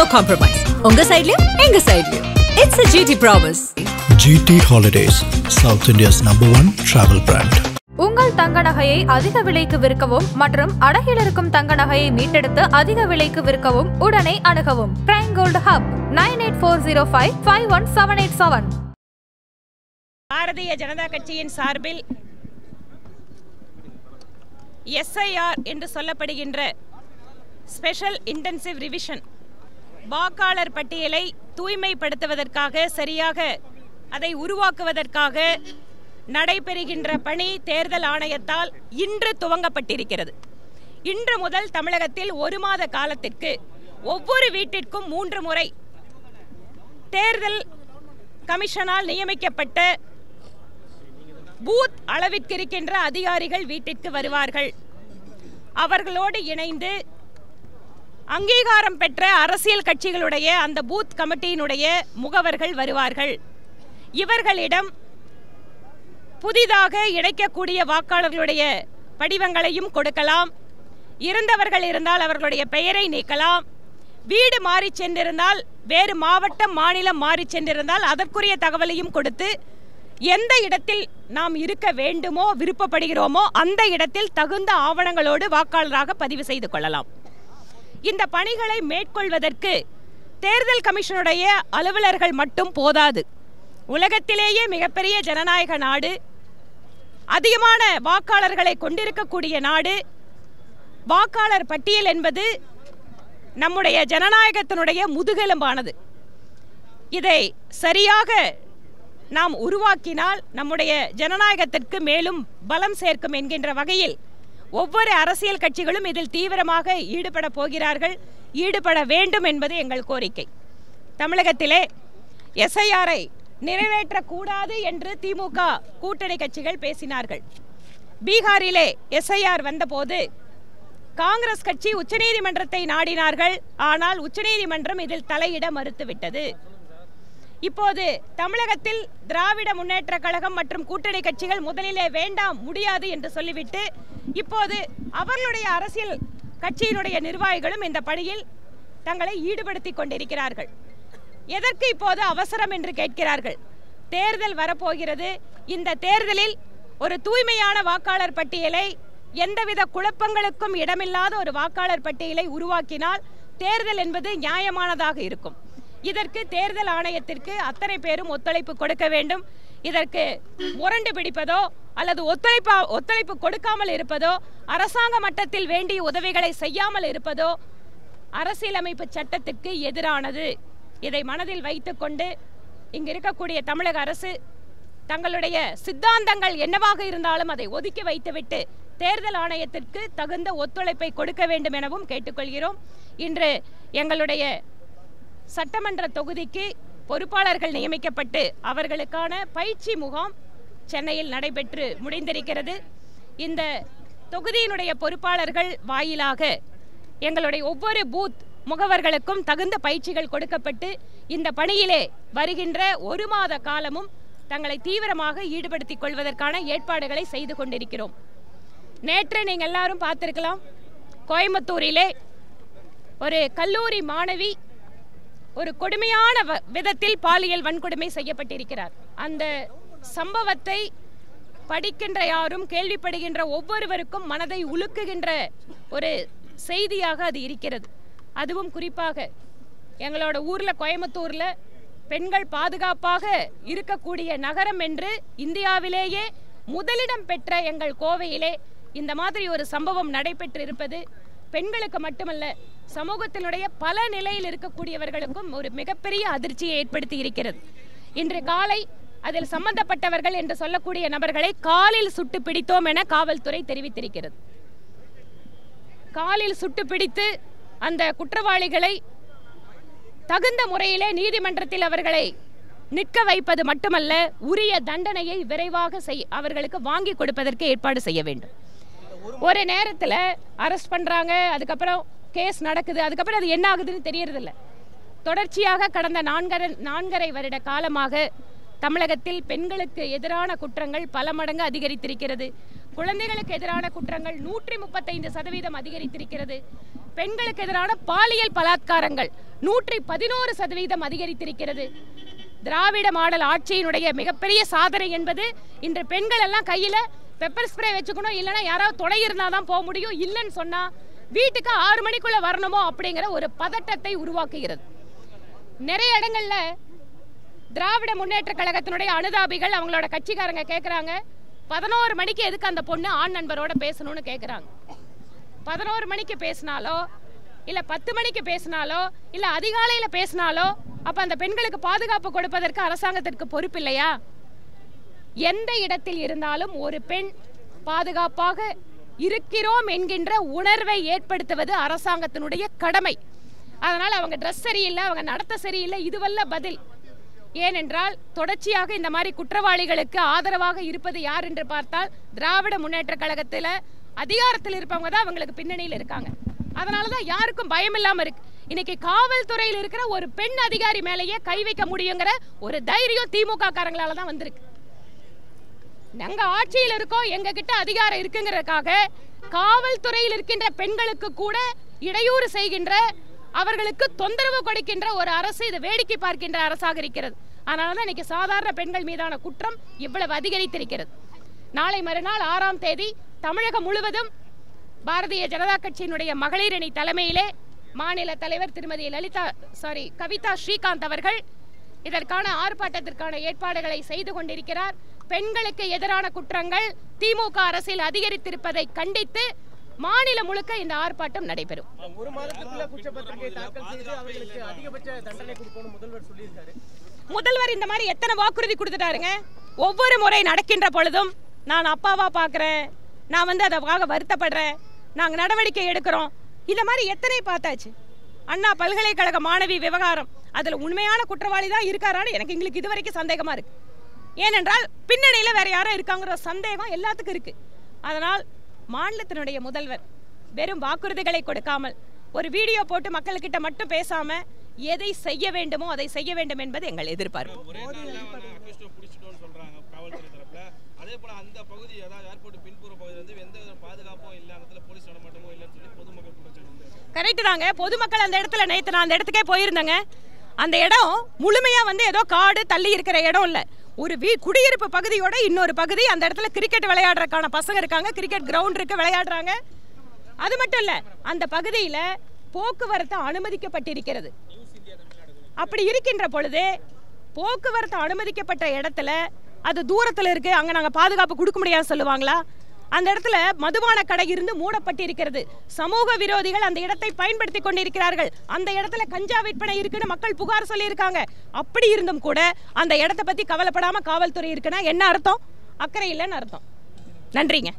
No compromise. Unga side liya, enga side liya. It's a GT promise. GT Holidays, South India's #1 travel brand. உங்கள் தங்க நகையை அதிக விலைக்கு விற்கவும் மற்றும் அடகில் இருக்கும் தங்க நகையை மீட்டெடுத்து அதிக விலைக்கு விற்கவும் உடனே அணுகவும். Prime gold hub 9840551787. Bharatiya Janata கட்சியின் சார்பில் SIR என்று சொல்லப்படுகின்ற ஸ்பெஷல் இன்டென்சிவ் ரிவிஷன் வாக்காளர் பட்டியலை தூய்மைப்படுத்துவதற்காக சரியாக அதை உருவாக்குவதற்காக நடைபெறுகின்ற பணி தேர்தல் ஆணையத்தால் இன்று துவங்கப்பட்டிருக்கிறது. இன்று முதல் தமிழகத்தில் 1 மாத காலத்திற்கு ஒவ்வொரு வீட்டிற்கும் 3 முறை தேர்தல் கமிஷனால் நியமிக்கப்பட்ட பூத் அளவிற்கு இருக்கின்ற அதிகாரிகள் வீட்டிற்கு வருவார்கள். அவர்களோடு இணைந்து அங்கீகாரம் பெற்ற அரசியல் கட்சிகளுடைய அந்த பூத் கமிட்டியினுடைய முகவர்கள் வருவார்கள். இவர்களிடம் புதிதாக இணைக்கக்கூடிய வாக்காளர்களுடைய படிவங்களையும் கொடுக்கலாம். இருந்தவர்கள் இருந்தால் அவர்களுடைய பெயரை நீக்கலாம். வீடு மாறி சென்றிருந்தால், வேறு மாவட்டம் மாநிலம் மாறி சென்றிருந்தால் அதற்குரிய தகவலையும் கொடுத்து எந்த இடத்தில் நாம் இருக்க வேண்டுமோ விருப்பப்படுகிறோமோ அந்த இடத்தில் தகுந்த ஆவணங்களோடு வாக்காளராக பதிவு செய்து கொள்ளலாம். இந்த பணிகளை மேற்கொள்வதற்கு தேர்தல் கமிஷனுடைய அலுவலர்கள் மட்டும் போதாது. உலகத்திலேயே மிகப்பெரிய ஜனநாயக நாடு, அதிகமான வாக்காளர்களை கொண்டிருக்கக்கூடிய நாடு. வாக்காளர் பட்டியல் என்பது நம்முடைய ஜனநாயகத்தினுடைய முதுகெலும்பானது. இதை சரியாக நாம் உருவாக்கினால் நம்முடைய ஜனநாயகத்திற்கு மேலும் பலம் சேர்க்கும் என்கின்ற வகையில் ஒவ்வொரு அரசியல் கட்சிகளும் இதில் தீவிரமாக ஈடுபட போகிறார்கள், ஈடுபட வேண்டும் என்பது எங்கள் கோரிக்கை. தமிழகத்திலே SIR-ஐ நிறைவேற்றக்கூடாது என்று திமுக கூட்டணி கட்சிகள் பேசினார்கள். பீகாரிலே SIR வந்தபோது காங்கிரஸ் கட்சி உச்சநீதிமன்றத்தை நாடினார்கள். ஆனால் உச்சநீதிமன்றம் இதில் தலையிட மறுத்துவிட்டது. இப்போது தமிழகத்தில் திராவிட முன்னேற்ற கழகம் மற்றும் கூட்டணி கட்சிகள் முதலிலே வேண்டாம், முடியாது என்று சொல்லிவிட்டு இப்போது அவர்களுடைய அரசியல் கட்சியினுடைய நிர்வாகிகளும் இந்த பணியில் தங்களை ஈடுபடுத்திக் கொண்டிருக்கிறார்கள். எதற்கு இப்போது அவசரம் என்று கேட்கிறார்கள். தேர்தல் வரப்போகிறது. இந்த தேர்தலில் ஒரு தூய்மையான வாக்காளர் பட்டியலை, எந்தவித குழப்பங்களுக்கும் இடமில்லாத ஒரு வாக்காளர் பட்டியலை உருவாக்கினால் தேர்தல் என்பது நியாயமானதாக இருக்கும். இதற்கு தேர்தல் ஆணையத்திற்கு அத்தனை பேரும் ஒத்துழைப்பு கொடுக்க வேண்டும். இதற்கு முரண்டு பிடிப்பதோ அல்லது ஒத்துழைப்பு கொடுக்காமல் இருப்பதோ, அரசாங்க மட்டத்தில் வேண்டிய உதவிகளை செய்யாமல் இருப்பதோ அரசியலமைப்பு சட்டத்திற்கு எதிரானது. இதை மனதில் வைத்துக்கொண்டு இங்கு இருக்கக்கூடிய தமிழக அரசு தங்களுடைய சித்தாந்தங்கள் என்னவாக இருந்தாலும் அதை ஒதுக்கி வைத்துவிட்டு தேர்தல் ஆணையத்திற்கு தகுந்த ஒத்துழைப்பை கொடுக்க வேண்டும் எனவும் கேட்டுக்கொள்கிறோம். இன்று எங்களுடைய சட்டமன்ற தொகுதிக்கு பொறுப்பாளர்கள் நியமிக்கப்பட்டு அவர்களுக்கான பயிற்சி முகாம் சென்னையில் நடைபெற்று முடிந்திருக்கிறது. இந்த தொகுதியினுடைய பொறுப்பாளர்கள் வாயிலாக எங்களுடைய ஒவ்வொரு பூத் முகவர்களுக்கும் தகுந்த பயிற்சிகள் கொடுக்கப்பட்டு இந்த பணியிலே வருகின்ற 1 மாத காலமும் தங்களை தீவிரமாக ஈடுபடுத்திக் கொள்வதற்கான ஏற்பாடுகளை செய்து கொண்டிருக்கிறோம். நேற்று நீங்கள் எல்லாரும் பார்த்திருக்கலாம், கோயம்புத்தூரிலே ஒரு கல்லூரி மாணவி ஒரு கொடுமையான விதத்தில் பாலியல் வன்கொடுமை செய்யப்பட்டிருக்கிறார். அந்த சம்பவத்தை படிக்கின்ற யாரும், கேள்விப்படுகின்ற ஒவ்வொருவருக்கும் மனதை உலுக்குகின்ற ஒரு செய்தியாக அது இருக்கிறது. அதுவும் குறிப்பாக எங்களோட ஊரில் கோயம்புத்தூரில் பெண்கள் பாதுகாப்பாக இருக்கக்கூடிய நகரம் என்று இந்தியாவிலேயே முதலிடம் பெற்ற எங்கள் கோவையிலே இந்த மாதிரி ஒரு சம்பவம் நடைபெற்றிருப்பது பெண்களுக்கு மட்டுமல்ல, சமூகத்தினுடைய பல நிலையில் இருக்கக்கூடியவர்களுக்கும் ஒரு மிகப்பெரிய அதிர்ச்சியை ஏற்படுத்தி இருக்கிறது. இன்று காலை அதில் சம்பந்தப்பட்டவர்கள் என்று சொல்லக்கூடிய நபர்களை காலில் சுட்டு பிடித்தோம் என காவல்துறை தெரிவித்திருக்கிறது. காலில் சுட்டு பிடித்து அந்த குற்றவாளிகளை தகுந்த முறையிலே நீதிமன்றத்தில் அவர்களை நிற்க வைப்பது மட்டுமல்ல, உரிய தண்டனையை விரைவாக அவர்களுக்கு வாங்கி கொடுப்பதற்கு ஏற்பாடு செய்ய வேண்டும். ஒரு நேரத்தில் அரெஸ்ட் பண்றாங்க, அதுக்கப்புறம் கேஸ் நடக்குது, அதுக்கப்புறம் அது என்ன ஆகுதுன்னு தெரியறதில்ல. தொடர்ச்சியாக கடந்த 4.5 வருட காலமாக தமிழகத்தில் பெண்களுக்கு எதிரான குற்றங்கள் பல மடங்கு அதிகரித்திருக்கிறது. குழந்தைகளுக்கு எதிரான குற்றங்கள் 135% அதிகரித்திருக்கிறது. பெண்களுக்கு எதிரான பாலியல் பலாத்காரங்கள் 111% அதிகரித்திருக்கிறது. திராவிட மாடல் ஆட்சியினுடைய மிகப்பெரிய சாதனை என்பது இன்று பெண்கள் எல்லாம் கையில பெப்பர் ஸ்ப்ரே வச்சுக்கணும், இல்லைன்னா யாராவது துணை இருந்தாதான் போக முடியும், இல்லைன்னு சொன்னா வீட்டுக்கு 6 மணிக்குள்ள வரணுமோ அப்படிங்கிற ஒரு பதட்டத்தை உருவாக்குகிறது. நிறைய இடங்கள்ல திராவிட முன்னேற்ற கழகத்தினுடைய அனுதாபிகள் அவங்களோட கட்சிக்காரங்க கேட்குறாங்க, 11 மணிக்கு எதுக்கு அந்த பொண்ணு ஆண் நண்பரோட பேசணும்னு கேட்குறாங்க. 11 மணிக்கு பேசினாலோ இல்லை 10 மணிக்கு பேசினாலோ இல்லை அதிகாலையில் பேசினாலோ அப்போ அந்த பெண்களுக்கு பாதுகாப்பு கொடுப்பதற்கு அரசாங்கத்திற்கு பொறுப்பு இல்லையா? எந்த இடத்தில் இருந்தாலும் ஒரு பெண் பாதுகாப்பாக இருக்கிறோம் என்கின்ற உணர்வை ஏற்படுத்துவது அரசாங்கத்தினுடைய கடமை. அதனால் அவங்க ட்ரெஸ் சரியில்லை, அவங்க நடத்த சரியில்லை, இதுவல்ல பதில். ஏனென்றால் தொடர்ச்சியாக இந்த மாதிரி குற்றவாளிகளுக்கு ஆதரவாக இருப்பது யார் என்று பார்த்தால் திராவிட முன்னேற்ற கழகத்தில் அதிகாரத்தில் இருப்பவங்க தான் அவங்களுக்கு பின்னணியில் இருக்காங்க. அதனால தான் யாருக்கும் பயம் இல்லாமல் இருக்கு. இன்னைக்கு காவல்துறையில் இருக்கிற ஒரு பெண் அதிகாரி மேலேயே கை வைக்க முடியுங்கிற ஒரு தைரியம் திமுக காரங்களால தான் வந்திருக்கு. நாங்க ஆட்சியில் இருக்கோம், எங்க கிட்ட அதிகாரம் இருக்குங்கிறதுக்காக காவல்துறையில் இருக்கின்ற பெண்களுக்கு கூட இடையூறு செய்கின்ற, அவர்களுக்கு தொந்தரவு கொடுக்கின்ற ஒரு அரசு இது வேடிக்கை பார்க்கின்ற அரசாக இருக்கிறது. அதனாலதான் இன்னைக்கு சாதாரண பெண்கள் மீதான குற்றம் இவ்வளவு அதிகரித்திருக்கிறது. நாளை மறுநாள் 6ஆம் தேதி தமிழகம் முழுவதும் பாரதிய ஜனதா கட்சியினுடைய மகளிர் அணி தலைமையிலே மாநில தலைவர் திருமதி கவிதா ஸ்ரீகாந்த் அவர்கள் இதற்கான ஆர்ப்பாட்டத்திற்கான ஏற்பாடுகளை செய்து கொண்டிருக்கிறார். பெண்களுக்கு எதிரான குற்றங்கள் திமுக அரசில் அதிகரித்திருப்பதை கண்டித்து மாநிலம் முழுக்க இந்த ஆர்ப்பாட்டம் நடைபெறும். ஒரு மாதத்துக்குள்ள குற்றப்பத்திரிகை தாக்கல் செய்து அவர்களுக்கு அதிகபட்ச தண்டனை கொடுக்கணும் முதல்வர் சொல்லியிருக்காரு. முதல்வர் இந்த மாதிரி எத்தனை வாக்குறுதி கொடுத்துட்டாருங்க. ஒவ்வொரு முறை நடக்கின்ற பொழுதும் நான் அப்பாவா பார்க்குறேன், நான் அதுக்காக வருத்தப்படுறேன், நாங்கள் நடவடிக்கை எடுக்கிறோம், இந்த மாதிரி எத்தனை பார்த்தாச்சு. அண்ணா பல்கலைக்கழக மாணவி விவகாரம், அதில் உண்மையான குற்றவாளி தான் இருக்காரான்னு எங்களுக்கு இதுவரைக்கும் சந்தேகமாக இருக்கு. ஏனென்றால் பின்னணியில் வேற யாரும் இருக்காங்கிற சந்தேகம் எல்லாத்துக்கும் இருக்கு. அதனால் மாநிலத்தினுடைய முதல்வர் வெறும் வாக்குறுதிகளை கொடுக்காமல் ஒரு வீடியோ போட்டு மக்கள்கிட்ட மட்டும் பேசாம எதை செய்ய வேண்டுமோ அதை செய்ய வேண்டும் என்பது எங்கள் எதிர்பார்ப்பு. கரெக்ட் தாங்க. பொதுமக்கள் அந்த இடத்துல நேற்று நான் அந்த இடத்துக்கே போயிருந்தேங்க. அந்த இடம் முழுமையா ஏதோ காடு தள்ளி இருக்கிற இடம் இல்லை, ஒரு குடியிருப்பு பகுதியோட இன்னொரு பகுதி. அந்த இடத்துல கிரிக்கெட் விளையாடுறதுக்கான பசங்க இருக்காங்க, கிரிக்கெட் கிரவுண்ட் இருக்கு, விளையாடுறாங்க. அது மட்டும் இல்ல, அந்த பகுதியில போக்குவரத்து அனுமதிக்கப்பட்டிருக்கிறது. அப்படி இருக்கின்ற பொழுது போக்குவரத்து அனுமதிக்கப்பட்ட இடத்துல அது தூரத்தில் இருக்கு, அங்க நாங்க பாதுகாப்பு கொடுக்க முடியாது சொல்லுவாங்களா? அந்த இடத்துல மதுபான கடை இருந்து மூடப்பட்டிருக்கிறது. சமூக விரோதிகள் அந்த இடத்தை பயன்படுத்தி கொண்டிருக்கிறார்கள். அந்த இடத்துல கஞ்சா விற்பனை இருக்குன்னு மக்கள் புகார் சொல்லி இருக்காங்க. அப்படி இருந்தும் கூட அந்த இடத்தை பத்தி கவலைப்படாம காவல்துறை இருக்குன்னா என்ன அர்த்தம்? அக்கறை இல்லைன்னு அர்த்தம். நன்றிங்க.